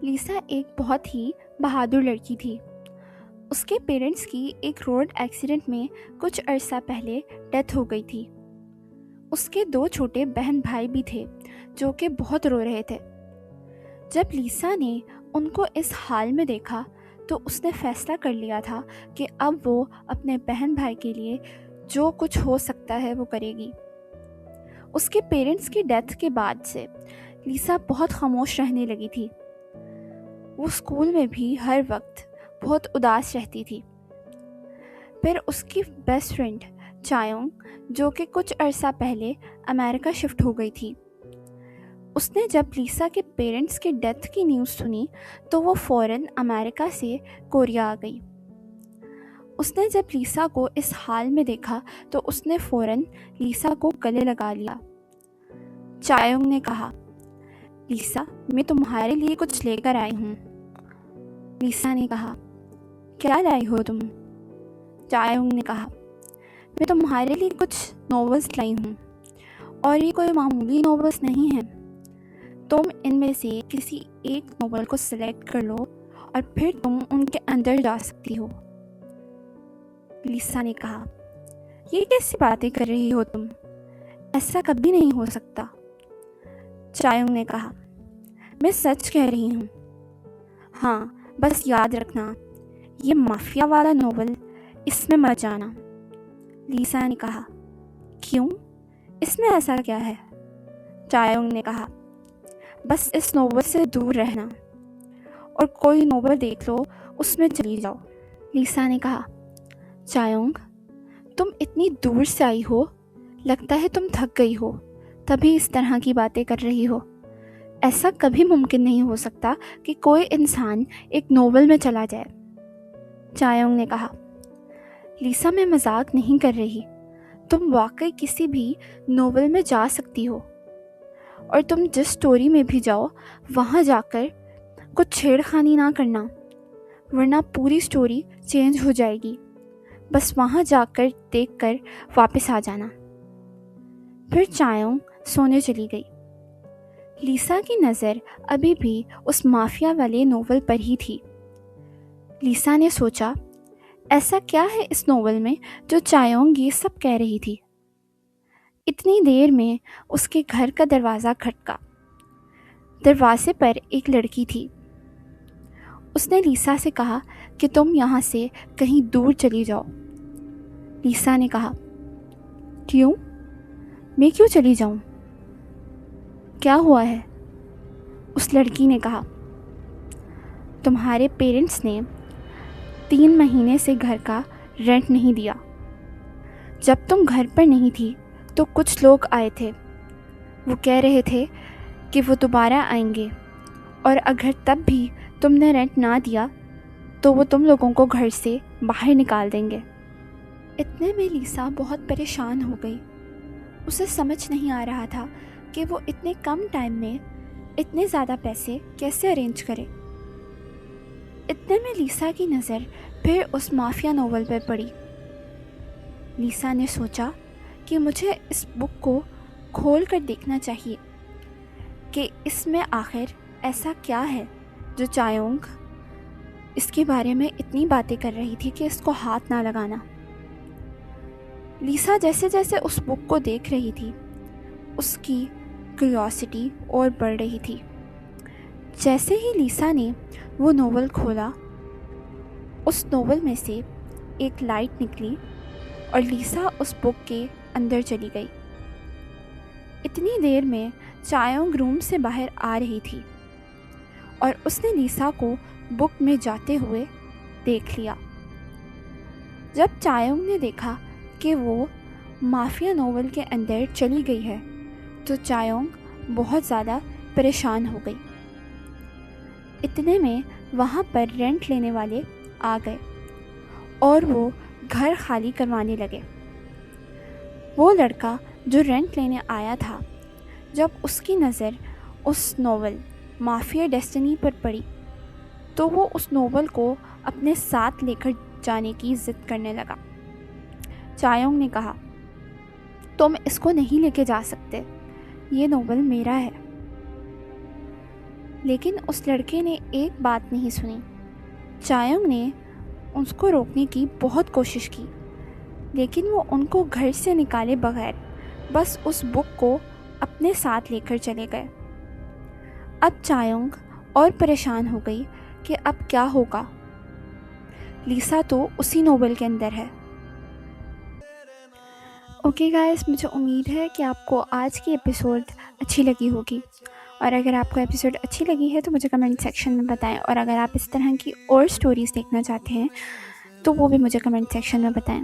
لیسا ایک بہت ہی بہادر لڑکی تھی۔ اس کے پیرنٹس کی ایک روڈ ایکسیڈنٹ میں کچھ عرصہ پہلے ڈیتھ ہو گئی تھی۔ اس کے 2 چھوٹے بہن بھائی بھی تھے جو کہ بہت رو رہے تھے۔ جب لیسا نے ان کو اس حال میں دیکھا تو اس نے فیصلہ کر لیا تھا کہ اب وہ اپنے بہن بھائی کے لیے جو کچھ ہو سکتا ہے وہ کرے گی۔ اس کے پیرنٹس کی ڈیتھ کے بعد سے لیسا بہت خاموش رہنے لگی تھی۔ وہ اسکول میں بھی ہر وقت بہت اداس رہتی تھی۔ پھر اس کی بیسٹ فرینڈ چایونگ جو کہ کچھ عرصہ پہلے امریکہ شفٹ ہو گئی تھی، اس نے جب لیسا کے پیرنٹس کی ڈیتھ کی نیوز سنی تو وہ فوراً امریکہ سے کوریا آ گئی۔ اس نے جب لیسا کو اس حال میں دیکھا تو اس نے فوراً لیسا کو گلے لگا لیا۔ چایونگ نے کہا، لیسا میں تمہارے لیے کچھ لے کر آئی ہوں۔ لیسا نے کہا، کیا لائی ہو تم؟ چایونگ نے کہا، میں تمہارے لیے کچھ ناولز لائی ہوں، اور یہ کوئی معمولی ناولز نہیں ہیں۔ تم ان میں سے کسی ایک ناول کو سلیکٹ کر لو اور پھر تم ان کے اندر جا سکتی ہو۔ لیسا نے کہا، یہ کیسی باتیں کر رہی ہو تم؟ ایسا کبھی نہیں ہو سکتا۔ چایونگ نے کہا، میں سچ کہہ رہی ہوں۔ ہاں، بس یاد رکھنا، یہ مافیا والا ناول، اس میں مت جانا۔ لیسا نے کہا، کیوں؟ اس میں ایسا کیا ہے؟ چایونگ نے کہا، بس اس ناول سے دور رہنا، اور کوئی ناول دیکھ لو اس میں چلی جاؤ۔ لیسا نے کہا، چایونگ تم اتنی دور سے آئی ہو، لگتا ہے تم تھک گئی ہو، تبھی اس طرح کی باتیں کر رہی ہو۔ ایسا کبھی ممکن نہیں ہو سکتا کہ کوئی انسان ایک ناول میں چلا جائے۔ چایونگ نے کہا، لیسا میں مذاق نہیں کر رہی، تم واقعی کسی بھی ناول میں جا سکتی ہو، اور تم جس سٹوری میں بھی جاؤ وہاں جا کر کچھ چھیڑ خانی نہ کرنا، ورنہ پوری سٹوری چینج ہو جائے گی۔ بس وہاں جا کر دیکھ کر واپس آ جانا۔ پھر چایونگ سونے چلی گئی۔ لیسا کی نظر ابھی بھی اس مافیا والے ناول پر ہی تھی۔ لیسا نے سوچا، ایسا کیا ہے اس ناول میں جو چایونگ یہ سب کہہ رہی تھی؟ اتنی دیر میں اس کے گھر کا دروازہ کھٹکا۔ دروازے پر ایک لڑکی تھی۔ اس نے لیسا سے کہا کہ تم یہاں سے کہیں دور چلی جاؤ۔ لیسا نے کہا، کیوں؟ میں کیوں چلی جاؤں؟ کیا ہوا ہے؟ اس لڑکی نے کہا، تمہارے پیرنٹس نے 3 مہینے سے گھر کا رینٹ نہیں دیا۔ جب تم گھر پر نہیں تھی تو کچھ لوگ آئے تھے، وہ کہہ رہے تھے کہ وہ دوبارہ آئیں گے، اور اگر تب بھی تم نے رینٹ نہ دیا تو وہ تم لوگوں کو گھر سے باہر نکال دیں گے۔ اتنے میں لیسا بہت پریشان ہو گئی۔ اسے سمجھ نہیں آ رہا تھا کہ وہ اتنے کم ٹائم میں اتنے زیادہ پیسے کیسے ارینج کرے۔ اتنے میں لیسا کی نظر پھر اس مافیا ناول پر پڑی۔ لیسا نے سوچا کہ مجھے اس بک کو کھول کر دیکھنا چاہیے کہ اس میں آخر ایسا کیا ہے جو چایونگ اس کے بارے میں اتنی باتیں کر رہی تھی کہ اس کو ہاتھ نہ لگانا۔ لیسا جیسے جیسے اس بک کو دیکھ رہی تھی، اس کی کیوریوسٹی اور بڑھ رہی تھی۔ جیسے ہی لیسا نے وہ ناول کھولا، اس ناول میں سے ایک لائٹ نکلی اور لیسا اس بک کے اندر چلی گئی۔ اتنی دیر میں چایونگ روم سے باہر آ رہی تھی، اور اس نے لیسا کو بک میں جاتے ہوئے دیکھ لیا۔ جب چایونگ نے دیکھا کہ وہ مافیا ناول کے اندر چلی گئی ہے تو چایونگ بہت زیادہ پریشان ہو گئی۔ اتنے میں وہاں پر رینٹ لینے والے آ گئے اور وہ گھر خالی کروانے لگے۔ وہ لڑکا جو رینٹ لینے آیا تھا، جب اس کی نظر اس ناول مافیا ڈیسٹنی پر پڑی تو وہ اس ناول کو اپنے ساتھ لے کر جانے کی ضد کرنے لگا۔ چایونگ نے کہا، تم اس کو نہیں لے کے جا سکتے، یہ ناول میرا ہے۔ لیکن اس لڑکے نے ایک بات نہیں سنی۔ چایونگ نے اس کو روکنے کی بہت کوشش کی، لیکن وہ ان کو گھر سے نکالے بغیر بس اس بک کو اپنے ساتھ لے کر چلے گئے۔ اب چایونگ اور پریشان ہو گئی کہ اب کیا ہوگا۔ لیسا تو اسی نوول کے اندر ہے۔ اوکے گائز، مجھے امید ہے کہ آپ کو آج کی ایپیسوڈ اچھی لگی ہوگی، اور اگر آپ کو ایپیسوڈ اچھی لگی ہے تو مجھے کمنٹ سیکشن میں بتائیں، اور اگر آپ اس طرح کی اور سٹوریز دیکھنا چاہتے ہیں تو وہ بھی مجھے کمنٹ سیکشن میں بتائیں۔